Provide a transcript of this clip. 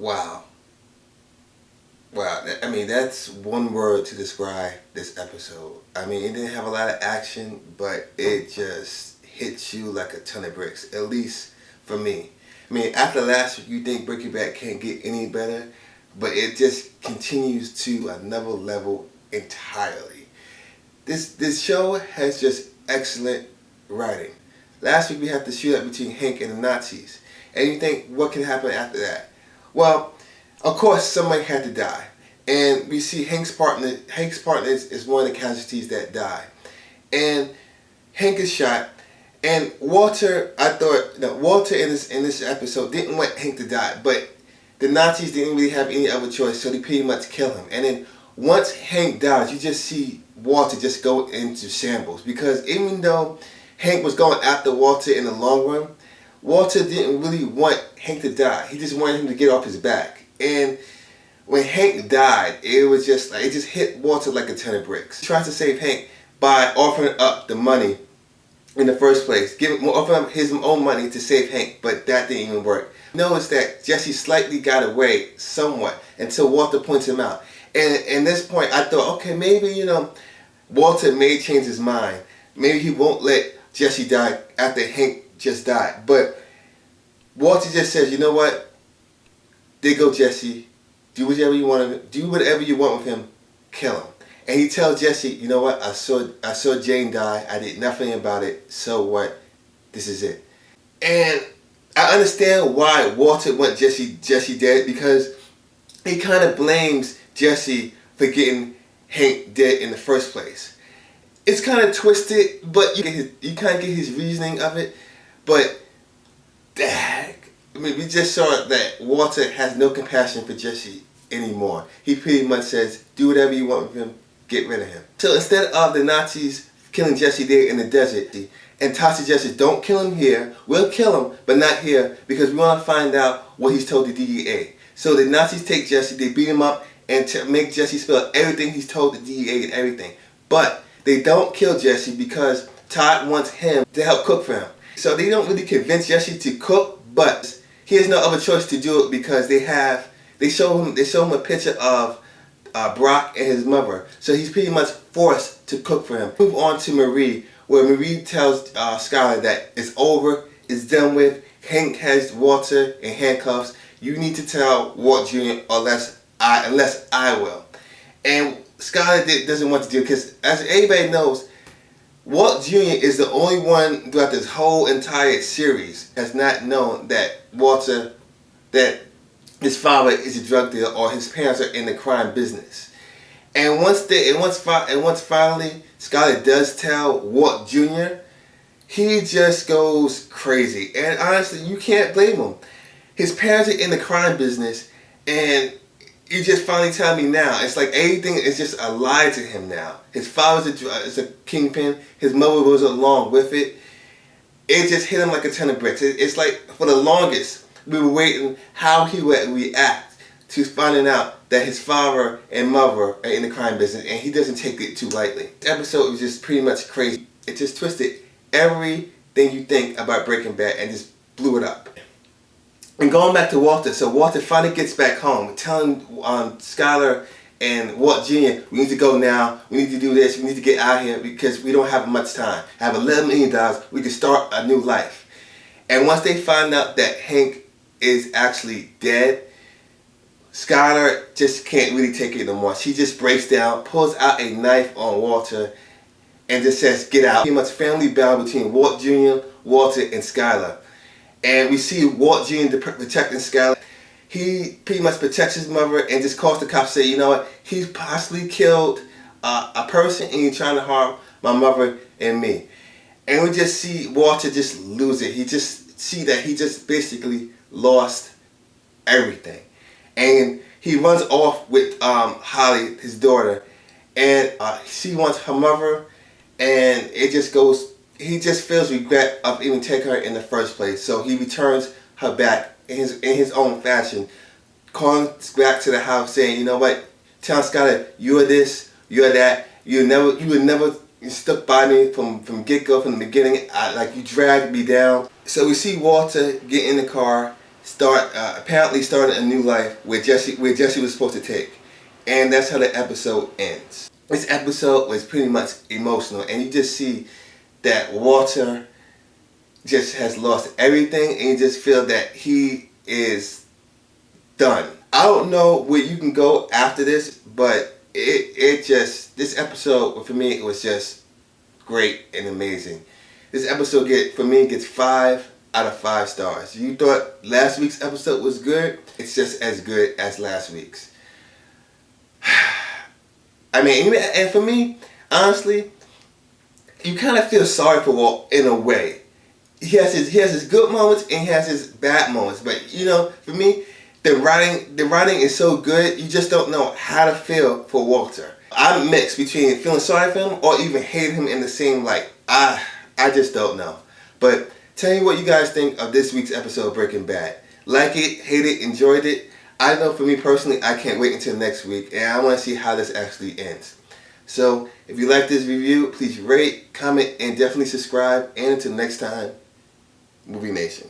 Wow. Wow. I mean, that's one word to describe this episode. I mean, it didn't have a lot of action, but it just hits you like a ton of bricks, at least for me. I mean, after last week, you think Breaking Bad can't get any better, but it just continues to another level entirely. This show has just excellent writing. Last week we had the shootout between Hank and the Nazis. And you think, what can happen after that? Well, of course, somebody had to die. And we see Hank's partner is one of the casualties that die. And Hank is shot. And Walter, I thought that Walter in this episode didn't want Hank to die. But the Nazis didn't really have any other choice, so they pretty much kill him. And then once Hank dies, you just see Walter just go into shambles. Because even though Hank was going after Walter in the long run, Walter didn't really want Hank to die. He just wanted him to get off his back. And when Hank died, it was just like, it just hit Walter like a ton of bricks. He tried to save Hank by offering up the money in the first place, offering up his own money to save Hank, but that didn't even work. Notice that Jesse slightly got away somewhat until Walter points him out. And at this point, I thought, okay, maybe, Walter may change his mind. Maybe he won't let Jesse die after Hank just died. But Walter just says, you know what? There go Jesse. Do whatever you want. Do whatever you want with him. Kill him. And he tells Jesse, you know what? I saw Jane die. I did nothing about it. So what? This is it. And I understand why Walter wants Jesse dead, because he kind of blames Jesse for getting Hank dead in the first place. It's kind of twisted, but you kind of get his reasoning of it. But, we just saw that Walter has no compassion for Jesse anymore. He pretty much says, do whatever you want with him, get rid of him. So instead of the Nazis killing Jesse there in the desert, and Todd suggested, don't kill him here, we'll kill him, but not here, because we want to find out what he's told the DEA. So the Nazis take Jesse, they beat him up, and to make Jesse spill everything he's told the DEA and everything. But they don't kill Jesse because Todd wants him to help cook for him. So they don't really convince Jesse to cook, but he has no other choice to do it because they show him a picture of Brock and his mother. So he's pretty much forced to cook for him. Move on to Marie, where Marie tells Skylar that it's over, it's done with. Hank has Walter in handcuffs. You need to tell Walt Jr. unless I will. And Skylar doesn't want to do it because, as everybody knows, Walt Jr. is the only one throughout this whole entire series has not known that that his father is a drug dealer or his parents are in the crime business. And once finally Skylar does tell Walt Jr., he just goes crazy. And honestly, you can't blame him. His parents are in the crime business, and you just finally tell me now. It's like everything is just a lie to him now. His father's is a kingpin. His mother was along with it. It just hit him like a ton of bricks. It's like for the longest, we were waiting how he would react to finding out that his father and mother are in the crime business, and he doesn't take it too lightly. The episode was just pretty much crazy. It just twisted everything you think about Breaking Bad and just blew it up. And going back to Walter, so Walter finally gets back home, telling Skylar and Walt Jr., we need to go now, we need to do this, we need to get out of here because we don't have much time. I have $11 million, we can start a new life. And once they find out that Hank is actually dead, Skylar just can't really take it no more. She just breaks down, pulls out a knife on Walter, and just says, get out. Pretty much family battle between Walt Jr., Walter, and Skylar. And we see Walt Jr. protecting Skylar. He pretty much protects his mother and just calls the cops and say, you know what, he's possibly killed a person and he's trying to harm my mother and me. And we just see Walter just lose it. He just see that he just basically lost everything. And he runs off with Holly, his daughter, and she wants her mother, and it just goes, he just feels regret of even taking her in the first place. So he returns her back in his own fashion, calling back to the house saying, you know what, tell Skylar, you're this, you're that, you would never stuck by me from get-go, from the beginning. Like, you dragged me down. So we see Walter get in the car, apparently starting a new life where Jesse was supposed to take, and that's how the episode ends. This episode was pretty much emotional, and you just see that Walter just has lost everything, and you just feel that he is done. I don't know where you can go after this, but this episode for me, it was just great and amazing. This episode gets 5 out of 5 stars. You thought last week's episode was good? It's just as good as last week's. I mean, and for me, honestly, you kind of feel sorry for Walt in a way. He has his good moments and he has his bad moments. But you know, for me, the writing is so good, you just don't know how to feel for Walter. I'm mixed between feeling sorry for him or even hating him in the same light. I just don't know. But tell me what you guys think of this week's episode of Breaking Bad. Like it, hate it, enjoyed it. I know for me personally, I can't wait until next week, and I want to see how this actually ends. So, if you like this review, please rate, comment, and definitely subscribe. And until next time, Movie Nation.